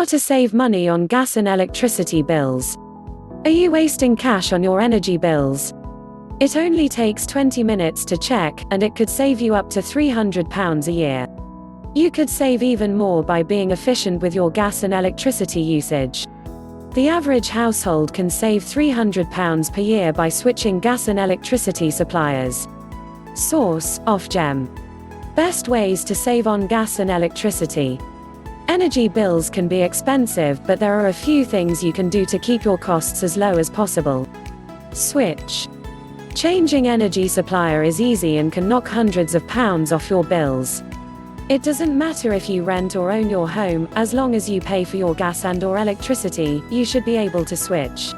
How to save money on gas and electricity bills. Are you wasting cash on your energy bills? It only takes 20 minutes to check, and it could save you up to £300 a year. You could save even more by being efficient with your gas and electricity usage. The average household can save £300 per year by switching gas and electricity suppliers. Source: Ofgem. Best ways to save on gas and electricity. Energy bills can be expensive, but there are a few things you can do to keep your costs as low as possible. Switch. Changing energy supplier is easy and can knock hundreds of pounds off your bills. It doesn't matter if you rent or own your home, as long as you pay for your gas and/or electricity, you should be able to switch.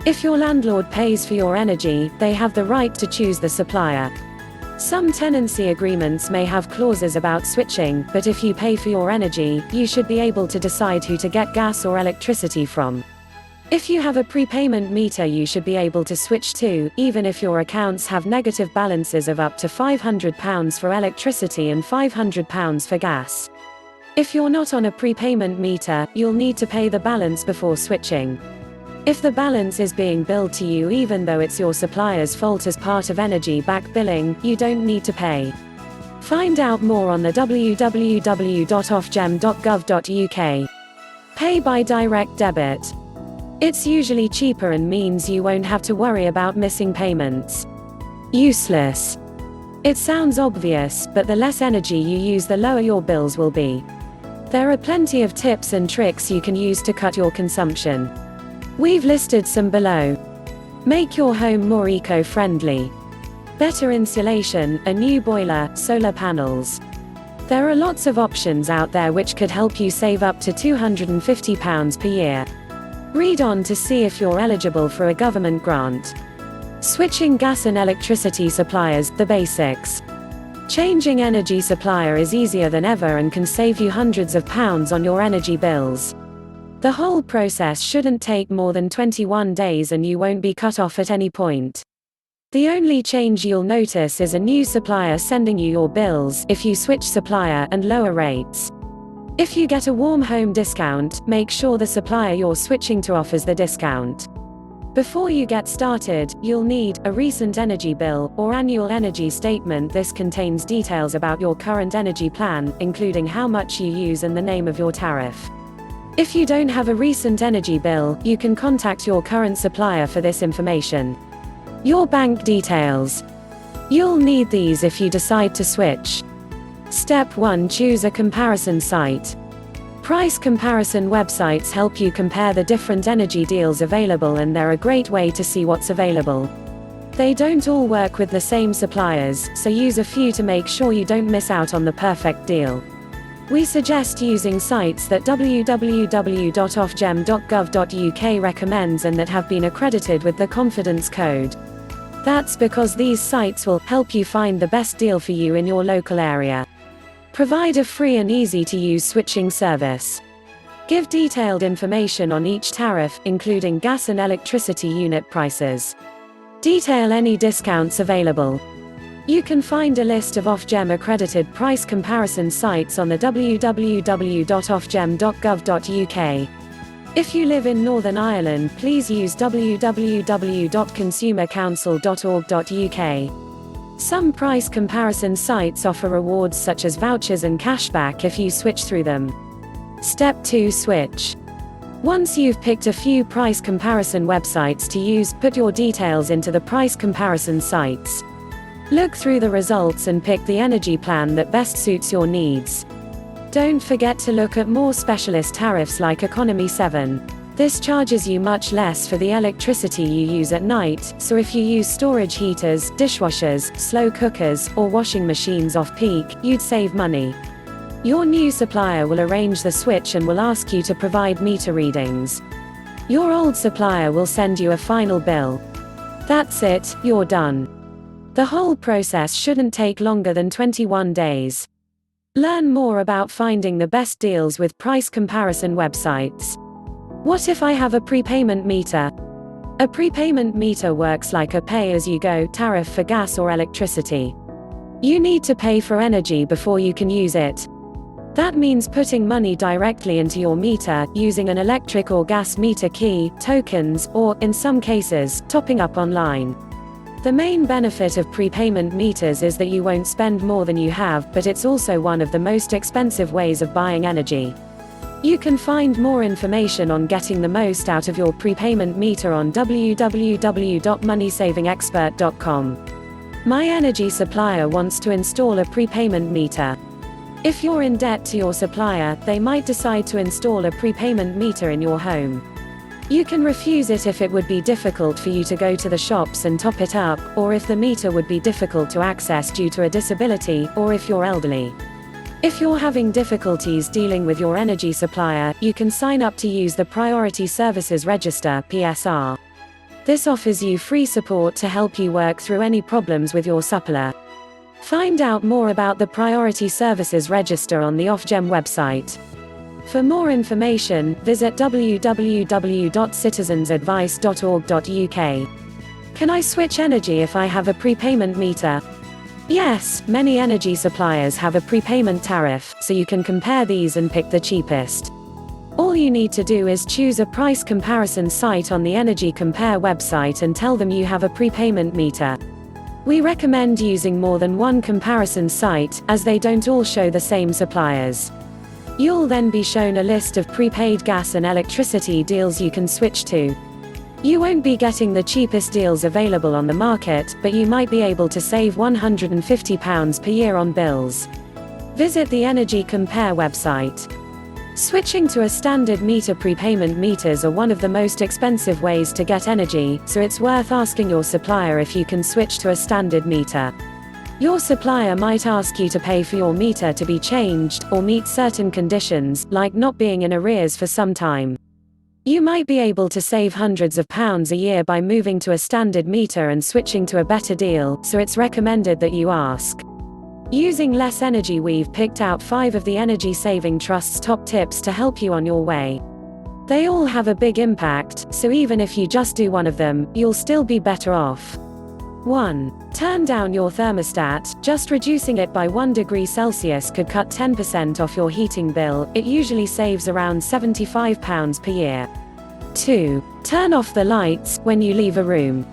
If your landlord pays for your energy, they have the right to choose the supplier. Some tenancy agreements may have clauses about switching, but if you pay for your energy, you should be able to decide who to get gas or electricity from. If you have a prepayment meter, you should be able to switch too, even if your accounts have negative balances of up to £500 for electricity and £500 for gas. If you're not on a prepayment meter, you'll need to pay the balance before switching. If the balance is being billed to you even though it's your supplier's fault as part of energy back billing, you don't need to pay. Find out more on the www.ofgem.gov.uk. Pay by direct debit. It's usually cheaper and means you won't have to worry about missing payments. Useless. It sounds obvious, but the less energy you use, the lower your bills will be. There are plenty of tips and tricks you can use to cut your consumption. We've listed some below. Make your home more eco-friendly. Better insulation, a new boiler, solar panels. There are lots of options out there which could help you save up to £250 per year. Read on to see if you're eligible for a government grant. Switching gas and electricity suppliers, the basics. Changing energy supplier is easier than ever and can save you hundreds of pounds on your energy bills. The whole process shouldn't take more than 21 days and you won't be cut off at any point. The only change you'll notice is a new supplier sending you your bills if you switch supplier, and lower rates. If you get a warm home discount, make sure the supplier you're switching to offers the discount. Before you get started, you'll need a recent energy bill or annual energy statement. This contains details about your current energy plan, including how much you use and the name of your tariff. If you don't have a recent energy bill, you can contact your current supplier for this information. Your bank details. You'll need these if you decide to switch. Step 1. Choose a comparison site. Price comparison websites help you compare the different energy deals available, and they're a great way to see what's available. They don't all work with the same suppliers, so use a few to make sure you don't miss out on the perfect deal. We suggest using sites that www.ofgem.gov.uk recommends and that have been accredited with the confidence code. That's because these sites will help you find the best deal for you in your local area. Provide a free and easy-to-use switching service. Give detailed information on each tariff, including gas and electricity unit prices. Detail any discounts available. You can find a list of Ofgem accredited price comparison sites on the www.ofgem.gov.uk. If you live in Northern Ireland, please use www.consumercouncil.org.uk. Some price comparison sites offer rewards such as vouchers and cashback if you switch through them. Step 2. Switch. Once you've picked a few price comparison websites to use, put your details into the price comparison sites. Look through the results and pick the energy plan that best suits your needs. Don't forget to look at more specialist tariffs like Economy 7. This charges you much less for the electricity you use at night, so if you use storage heaters, dishwashers, slow cookers, or washing machines off-peak, you'd save money. Your new supplier will arrange the switch and will ask you to provide meter readings. Your old supplier will send you a final bill. That's it, you're done. The whole process shouldn't take longer than 21 days. Learn more about finding the best deals with price comparison websites. What if I have a prepayment meter? A prepayment meter works like a pay-as-you-go tariff for gas or electricity. You need to pay for energy before you can use it. That means putting money directly into your meter, using an electric or gas meter key, tokens, or, in some cases, topping up online. The main benefit of prepayment meters is that you won't spend more than you have, but it's also one of the most expensive ways of buying energy. You can find more information on getting the most out of your prepayment meter on www.moneysavingexpert.com. My energy supplier wants to install a prepayment meter. If you're in debt to your supplier, they might decide to install a prepayment meter in your home. You can refuse it if it would be difficult for you to go to the shops and top it up, or if the meter would be difficult to access due to a disability, or if you're elderly. If you're having difficulties dealing with your energy supplier, you can sign up to use the Priority Services Register (PSR). This offers you free support to help you work through any problems with your supplier. Find out more about the Priority Services Register on the Ofgem website. For more information, visit www.citizensadvice.org.uk. Can I switch energy if I have a prepayment meter? Yes, many energy suppliers have a prepayment tariff, so you can compare these and pick the cheapest. All you need to do is choose a price comparison site on the Energy Compare website and tell them you have a prepayment meter. We recommend using more than one comparison site, as they don't all show the same suppliers. You'll then be shown a list of prepaid gas and electricity deals you can switch to. You won't be getting the cheapest deals available on the market, but you might be able to save £150 per year on bills. Visit the Energy Compare website. Switching to a standard meter. Prepayment meters are one of the most expensive ways to get energy, so it's worth asking your supplier if you can switch to a standard meter. Your supplier might ask you to pay for your meter to be changed, or meet certain conditions, like not being in arrears for some time. You might be able to save hundreds of pounds a year by moving to a standard meter and switching to a better deal, so it's recommended that you ask. Using less energy. We've picked out 5 of the Energy Saving Trust's top tips to help you on your way. They all have a big impact, so even if you just do one of them, you'll still be better off. 1. Turn down your thermostat. Just reducing it by 1 degree Celsius could cut 10% off your heating bill. It usually saves around £75 per year. 2. Turn off the lights when you leave a room.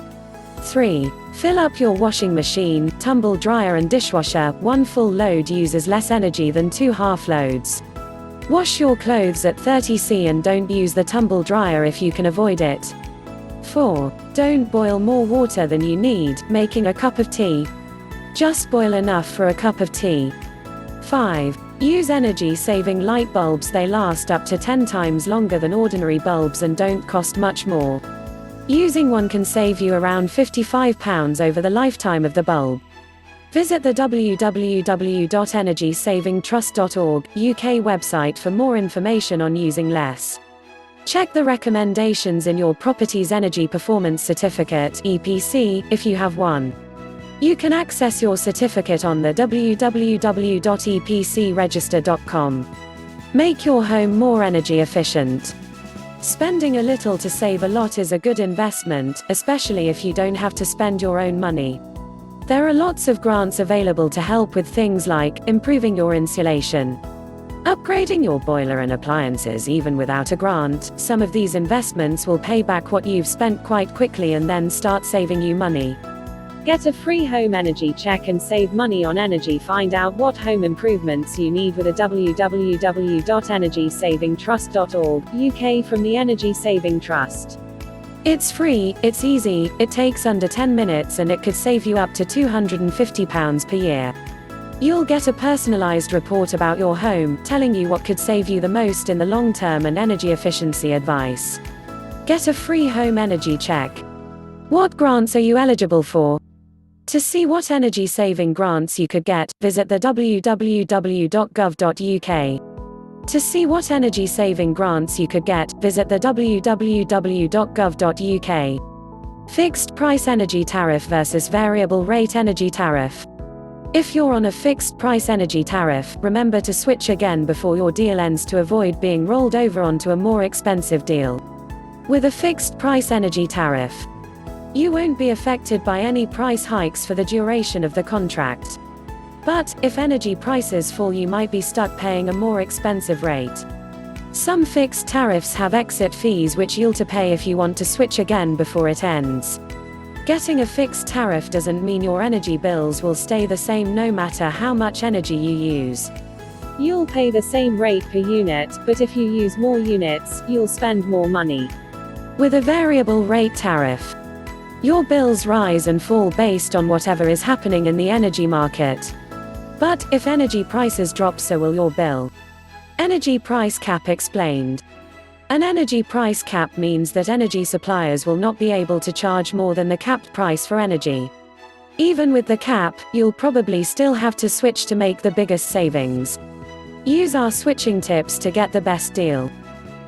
3. Fill up your washing machine, tumble dryer and dishwasher. 1 full load uses less energy than 2 half loads. Wash your clothes at 30°C and don't use the tumble dryer if you can avoid it. 4. Don't boil more water than you need, making a cup of tea. Just boil enough for a cup of tea. 5. Use energy-saving light bulbs. They last up to 10 times longer than ordinary bulbs and don't cost much more. Using one can save you around £55 over the lifetime of the bulb. Visit the www.energysavingtrust.org.uk website for more information on using less. Check the recommendations in your property's Energy Performance Certificate (EPC) if you have one. You can access your certificate on the www.epcregister.com. Make your home more energy efficient. Spending a little to save a lot is a good investment, especially if you don't have to spend your own money. There are lots of grants available to help with things like improving your insulation, upgrading your boiler and appliances. Even without a grant, some of these investments will pay back what you've spent quite quickly and then start saving you money. Get a free home energy check and save money on energy. Find out what home improvements you need with a www.energysavingtrust.org.uk from the Energy Saving Trust. It's free, it's easy, it takes under 10 minutes and it could save you up to £250 per year. You'll get a personalized report about your home, telling you what could save you the most in the long term and energy efficiency advice. Get a free home energy check. What grants are you eligible for? To see what energy saving grants you could get, visit the www.gov.uk. To see what energy saving grants you could get, visit the www.gov.uk. Fixed price energy tariff versus variable rate energy tariff. If you're on a fixed price energy tariff, remember to switch again before your deal ends to avoid being rolled over onto a more expensive deal. With a fixed price energy tariff, you won't be affected by any price hikes for the duration of the contract. But, if energy prices fall, you might be stuck paying a more expensive rate. Some fixed tariffs have exit fees which you'll to pay if you want to switch again before it ends. Getting a fixed tariff doesn't mean your energy bills will stay the same no matter how much energy you use. You'll pay the same rate per unit, but if you use more units, you'll spend more money. With a variable rate tariff, your bills rise and fall based on whatever is happening in the energy market. But, if energy prices drop, so will your bill. Energy price cap explained. An energy price cap means that energy suppliers will not be able to charge more than the capped price for energy. Even with the cap, you'll probably still have to switch to make the biggest savings. Use our switching tips to get the best deal.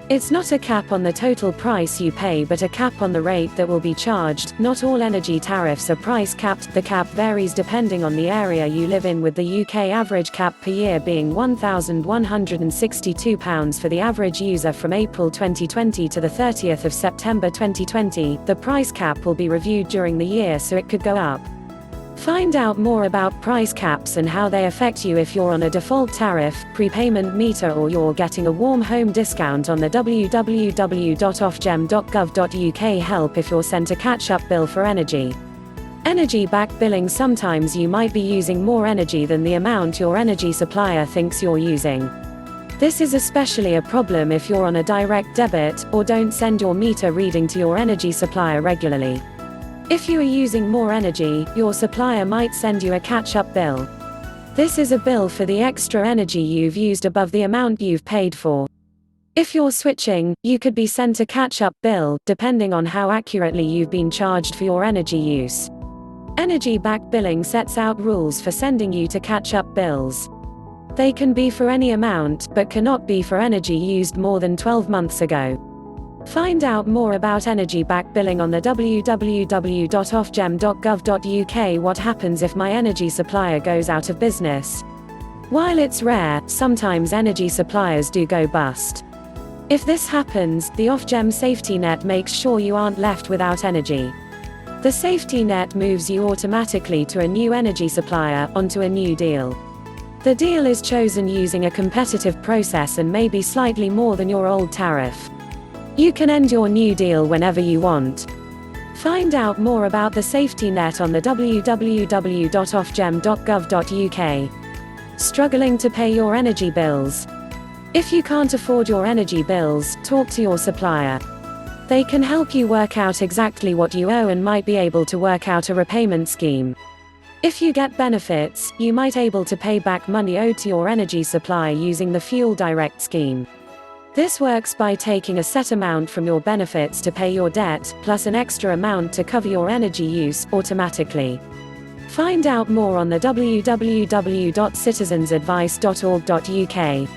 It's not a cap on the total price you pay, but a cap on the rate that will be charged. Not all energy tariffs are price capped. The cap varies depending on the area you live in, with the UK average cap per year being £1,162 for the average user from April 2020 to the 30th of September 2020. The price cap will be reviewed during the year, so it could go up. Find out more about price caps and how they affect you if you're on a default tariff, prepayment meter, or you're getting a warm home discount on the www.ofgem.gov.uk help if you're sent a catch-up bill for energy. Energy back billing. Sometimes you might be using more energy than the amount your energy supplier thinks you're using. This is especially a problem if you're on a direct debit, or don't send your meter reading to your energy supplier regularly. If you are using more energy, your supplier might send you a catch-up bill. This is a bill for the extra energy you've used above the amount you've paid for. If you're switching, you could be sent a catch-up bill, depending on how accurately you've been charged for your energy use. Energy back billing sets out rules for sending you to catch-up bills. They can be for any amount, but cannot be for energy used more than 12 months ago. Find out more about energy back billing on the www.ofgem.gov.uk. What happens if my energy supplier goes out of business? While it's rare, sometimes energy suppliers do go bust. If this happens, the Ofgem safety net makes sure you aren't left without energy. The safety net moves you automatically to a new energy supplier, onto a new deal. The deal is chosen using a competitive process and may be slightly more than your old tariff. You can end your new deal whenever you want. Find out more about the safety net on the www.ofgem.gov.uk. Struggling to pay your energy bills? If you can't afford your energy bills, talk to your supplier. They can help you work out exactly what you owe and might be able to work out a repayment scheme. If you get benefits, you might be able to pay back money owed to your energy supplier using the Fuel Direct scheme. This works by taking a set amount from your benefits to pay your debt, plus an extra amount to cover your energy use, automatically. Find out more on the www.citizensadvice.org.uk.